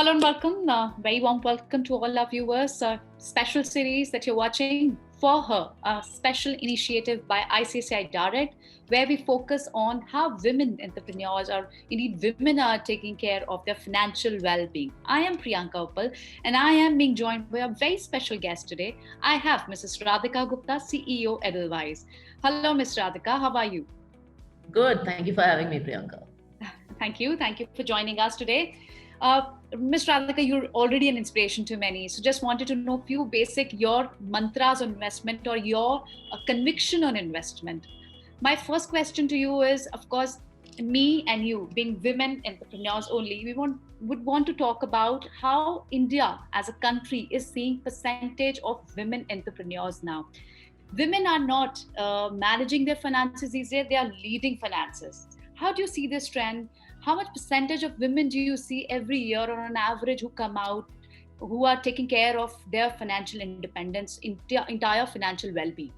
Hello and welcome. Very warm welcome to all our viewers. Special series that you're watching For Her, a special initiative by ICICIdirect, where we focus on how women entrepreneurs or indeed women are taking care of their financial well-being. I am Priyanka Uppal and I am being joined by a very special guest today. I have Mrs. Radhika Gupta, CEO Edelweiss. Hello, Ms. Radhika. How are you? Good. Thank you for having me, Priyanka. Thank you. Thank you for joining us today. Ms. Radhika, you're already an inspiration to many. So just wanted to know a few basic, your mantras on investment or your conviction on investment. My first question to you is, of course, me and you being women entrepreneurs only, would want to talk about how India as a country is seeing percentage of women entrepreneurs now. Women are not managing their finances these days, they are leading finances. How do you see this trend? How much percentage of women do you see every year or on average who come out, who are taking care of their financial independence, entire financial well-being?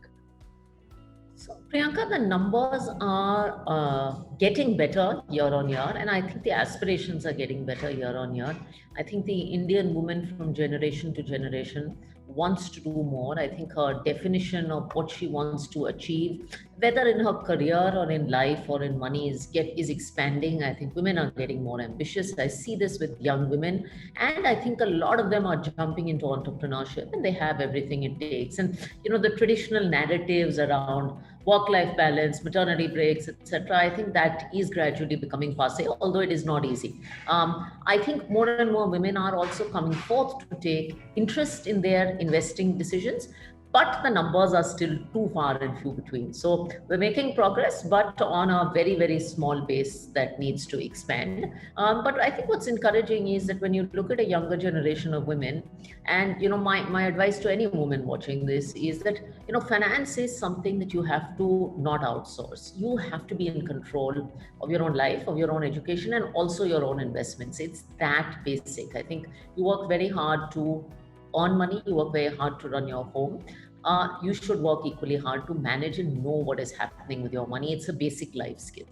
So, Priyanka, the numbers are getting better year on year, and I think the aspirations are getting better year on year. I think the Indian woman from generation to generation wants to do more. I think her definition of what she wants to achieve, whether in her career or in life or in money, is expanding. I think women are getting more ambitious. I see this with young women, and I think a lot of them are jumping into entrepreneurship, and they have everything it takes. And the traditional narratives around work-life balance, maternity breaks, etc. I think that is gradually becoming passe, although it is not easy. I think more and more women are also coming forth to take interest in their investing decisions, but the numbers are still too far and few between. So we're making progress, but on a very, very small base that needs to expand. But I think what's encouraging is that when you look at a younger generation of women, and my advice to any woman watching this is that finance is something that you have to not outsource. You have to be in control of your own life, of your own education, and also your own investments. It's that basic. I think you work very hard to earn money, you work very hard to run your home. You should work equally hard to manage and know what is happening with your money. It's a basic life skill.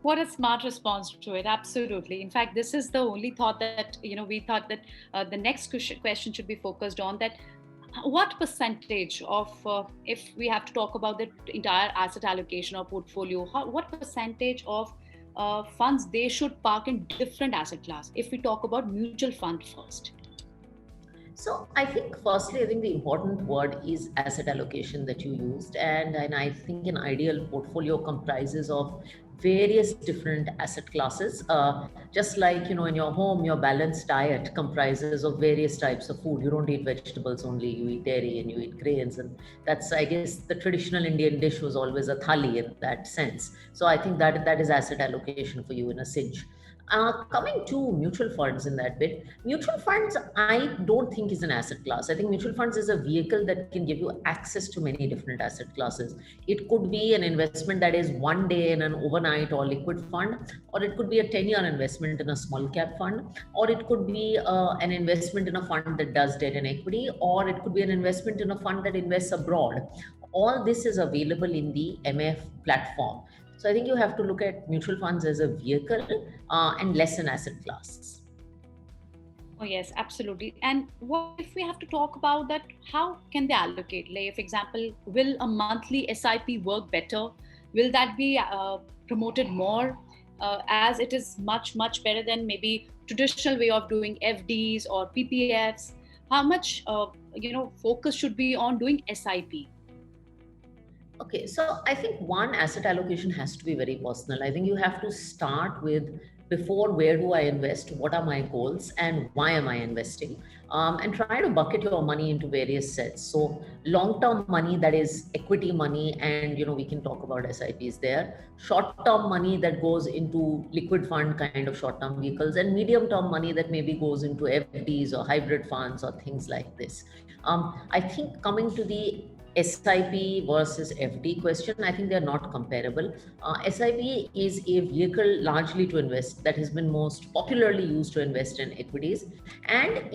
What a smart response to it. Absolutely. In fact, this is the only thought that, we thought that the next question should be focused on, that what percentage of, if we have to talk about the entire asset allocation or portfolio, what percentage of funds they should park in different asset class, if we talk about mutual fund first? So I think firstly, I think the important word is asset allocation that you used. And I think an ideal portfolio comprises of various different asset classes. Just like, in your home, your balanced diet comprises of various types of food. You don't eat vegetables only, you eat dairy and you eat grains. And that's, I guess, the traditional Indian dish was always a thali in that sense. So I think that is asset allocation for you in a cinch. Coming to mutual funds in that bit, mutual funds, I don't think is an asset class. I think mutual funds is a vehicle that can give you access to many different asset classes. It could be an investment that is one day in an overnight or liquid fund, or it could be a 10-year investment in a small cap fund, or it could be an investment in a fund that does debt and equity, or it could be an investment in a fund that invests abroad. All this is available in the MF platform. So I think you have to look at mutual funds as a vehicle and less an asset class. Oh yes, absolutely. And what if we have to talk about that? How can they allocate? Like, for example, will a monthly SIP work better? Will that be promoted more, as it is much better than maybe traditional way of doing FDs or PPFs? How much focus should be on doing SIP? Okay, so I think one, asset allocation has to be very personal. I think you have to start with, before where do I invest, what are my goals, and why am I investing? And try to bucket your money into various sets. So long-term money, that is equity money, and we can talk about SIPs there. Short-term money that goes into liquid fund kind of short-term vehicles, and medium-term money that maybe goes into FDs or hybrid funds or things like this. I think coming to the SIP versus FD question, I think they're not comparable. SIP is a vehicle largely to invest that has been most popularly used to invest in equities. And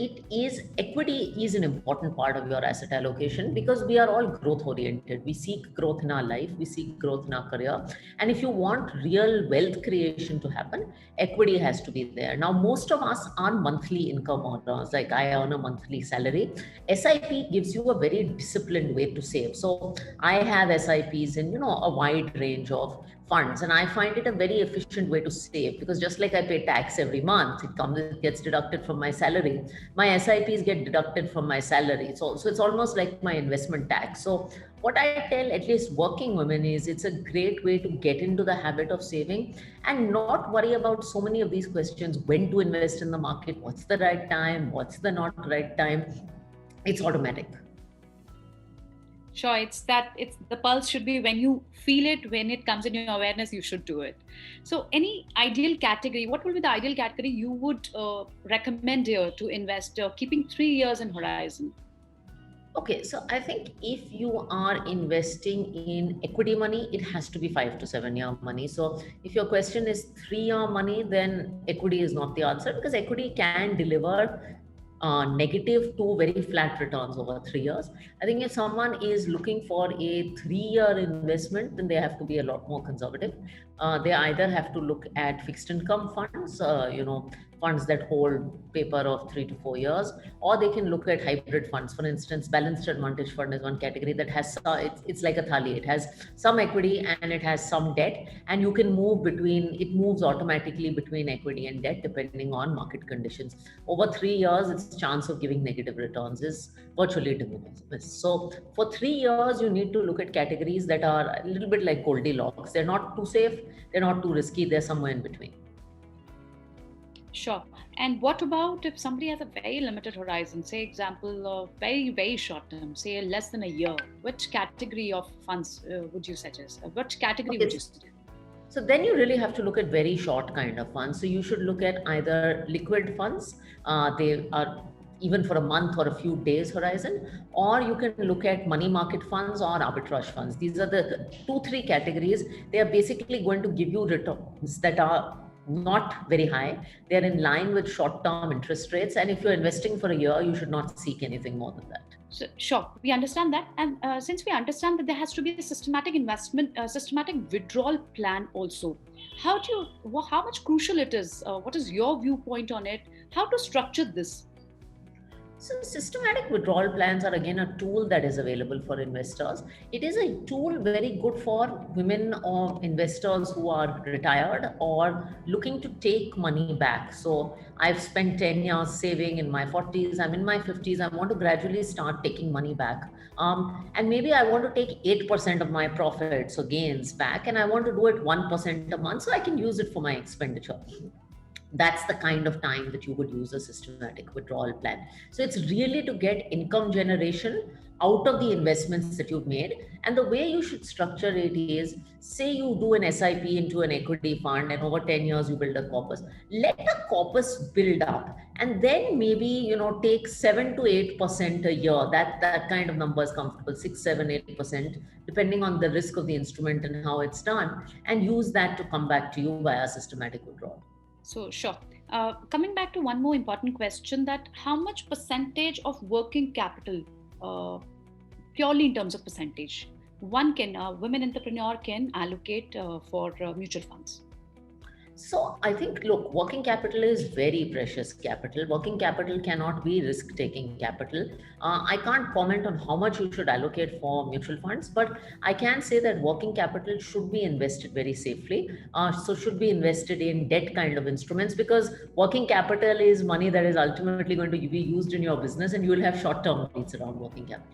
equity is an important part of your asset allocation because we are all growth oriented. We seek growth in our life, we seek growth in our career. And if you want real wealth creation to happen, equity has to be there. Now, most of us are monthly income earners, like I earn a monthly salary. SIP gives you a very disciplined way to save. So I have SIPs in, a wide range of funds, and I find it a very efficient way to save because just like I pay tax every month, it gets deducted from my salary. My SIPs get deducted from my salary. So it's almost like my investment tax. So what I tell at least working women is it's a great way to get into the habit of saving and not worry about so many of these questions: when to invest in the market, what's the right time, what's the not right time. It's automatic. Sure, it's the pulse should be when you feel it, when it comes in your awareness, you should do it. So any ideal category, what will be the ideal category you would recommend here to invest, keeping 3 years in horizon? Okay, so I think if you are investing in equity money, it has to be 5 to 7 year money. So if your question is 3 year money, then equity is not the answer because equity can deliver negative to very flat returns over 3 years. I think if someone is looking for a 3 year investment, then they have to be a lot more conservative. They either have to look at fixed income funds, funds that hold paper of 3 to 4 years, or they can look at hybrid funds. For instance, balanced advantage fund is one category that has it's like a thali. It has some equity and it has some debt, and you can it moves automatically between equity and debt depending on market conditions. Over 3 years, its chance of giving negative returns is virtually de minimis. So for 3 years, you need to look at categories that are a little bit like Goldilocks. They're not too safe, they're not too risky, they're somewhere in between. Sure. And what about if somebody has a very limited horizon, say example, very, very short term, say less than a year, which category of funds would you suggest? What category would you suggest? So then you really have to look at very short kind of funds. So you should look at either liquid funds, they are even for a month or a few days horizon, or you can look at money market funds or arbitrage funds. These are the 2-3 categories. They are basically going to give you returns that are not very high. They're in line with short-term interest rates. And if you're investing for a year, you should not seek anything more than that. So, sure, we understand that. And since we understand that there has to be a systematic investment, systematic withdrawal plan also, how much crucial it is? What is your viewpoint on it? How to structure this? So systematic withdrawal plans are again a tool that is available for investors. It is a tool very good for women or investors who are retired or looking to take money back. So I've spent 10 years saving in my 40s, I'm in my 50s, I want to gradually start taking money back. And maybe I want to take 8% of my profits or gains back, and I want to do it 1% a month so I can use it for my expenditure. That's the kind of time that you would use a systematic withdrawal plan. So it's really to get income generation out of the investments that you've made. And the way you should structure it is, say you do an SIP into an equity fund and over 10 years you build a corpus. Let the corpus build up and then maybe, take 7 to 8% a year. That kind of number is comfortable, 6, 7, 8%, depending on the risk of the instrument and how it's done, and use that to come back to you via systematic withdrawal. So, sure. Coming back to one more important question, that how much percentage of working capital, purely in terms of percentage, women entrepreneur can allocate for mutual funds? So I think, look, working capital is very precious capital. Working capital cannot be risk-taking capital. I can't comment on how much you should allocate for mutual funds, but I can say that working capital should be invested very safely. So should be invested in debt kind of instruments, because working capital is money that is ultimately going to be used in your business, and you will have short-term needs around working capital.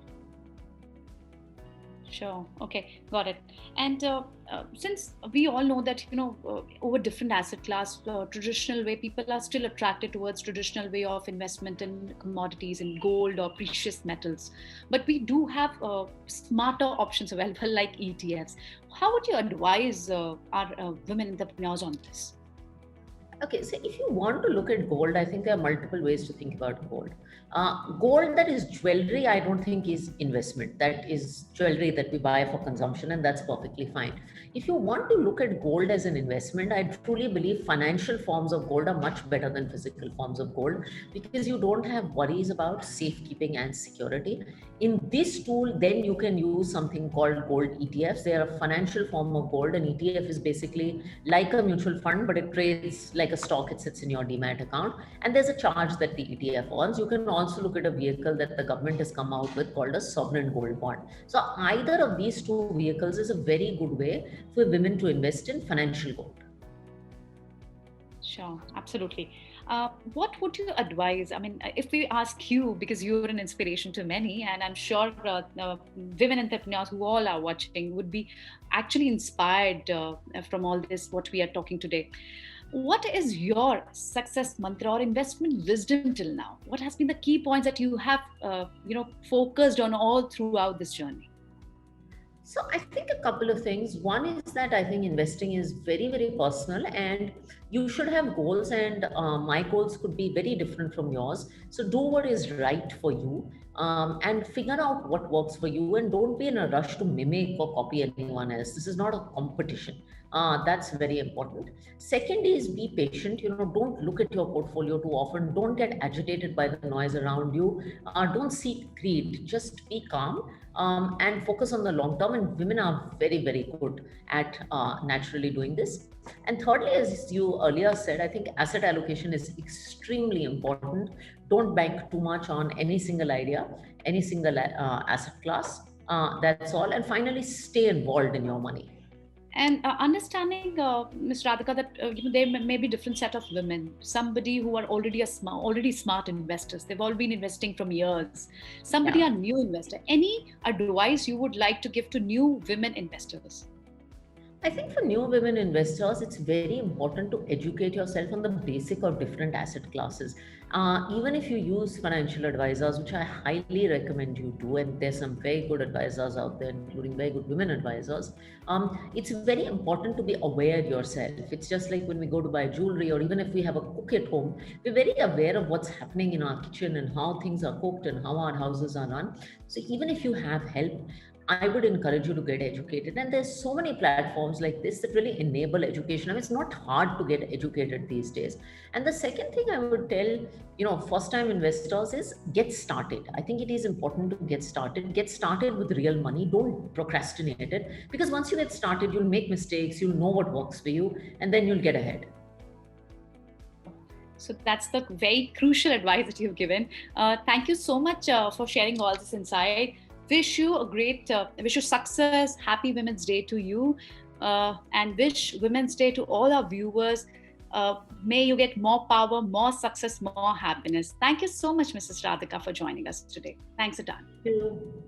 Sure. Okay, got it. And since we all know that, over different asset class, traditional way, people are still attracted towards traditional way of investment in commodities, in gold or precious metals. But we do have smarter options available like ETFs. How would you advise our women entrepreneurs on this? Okay, so if you want to look at gold, I think there are multiple ways to think about gold. Gold that is jewelry, I don't think is investment. That is jewelry that we buy for consumption, and that's perfectly fine. If you want to look at gold as an investment, I truly believe financial forms of gold are much better than physical forms of gold because you don't have worries about safekeeping and security. In this tool, then you can use something called gold ETFs. They are a financial form of gold. An ETF is basically like a mutual fund, but it trades like a stock. It sits in your demat account, and there's a charge that the ETF earns. You can also look at a vehicle that the government has come out with called a sovereign gold bond. So either of these two vehicles is a very good way for women to invest in financial gold. Sure, absolutely. What would you advise? I mean, if we ask you, because you're an inspiration to many, and I'm sure women entrepreneurs who all are watching would be actually inspired from all this, what we are talking today. What is your success mantra or investment wisdom till now? What has been the key points that you have, focused on all throughout this journey? So I think a couple of things. One is that I think investing is very, very personal, and you should have goals, and my goals could be very different from yours. So do what is right for you, and figure out what works for you, and don't be in a rush to mimic or copy anyone else. This is not a competition. That's very important. Second is be patient. Don't look at your portfolio too often. Don't get agitated by the noise around you. Don't seek greed. Just be calm, and focus on the long term. And women are very, very good at naturally doing this. And thirdly, as you earlier said, I think asset allocation is extremely important. Don't bank too much on any single idea, any single asset class. That's all. And finally, stay involved in your money. And understanding, Ms. Radhika, that there may be different set of women. Somebody who are already smart investors. They've all been investing from years. Somebody Yeah. are new investor. Any advice you would like to give to new women investors? I think for new women investors, it's very important to educate yourself on the basic of different asset classes. Even if you use financial advisors, which I highly recommend you do, and there's some very good advisors out there, including very good women advisors, it's very important to be aware yourself. It's just like when we go to buy jewelry, or even if we have a cook at home, we're very aware of what's happening in our kitchen and how things are cooked and how our houses are run. So even if you have help, I would encourage you to get educated. And there's so many platforms like this that really enable education. I mean, it's not hard to get educated these days. And the second thing I would tell, first time investors is get started. I think it is important to get started. Get started with real money. Don't procrastinate it. Because once you get started, you'll make mistakes, you'll know what works for you, and then you'll get ahead. So that's the very crucial advice that you've given. Thank you so much for sharing all this insight. Wish you success. Happy Women's Day to you, and wish Women's Day to all our viewers. May you get more power, more success, more happiness. Thank you so much, Mrs. Radhika, for joining us today. Thanks a ton. Thank you.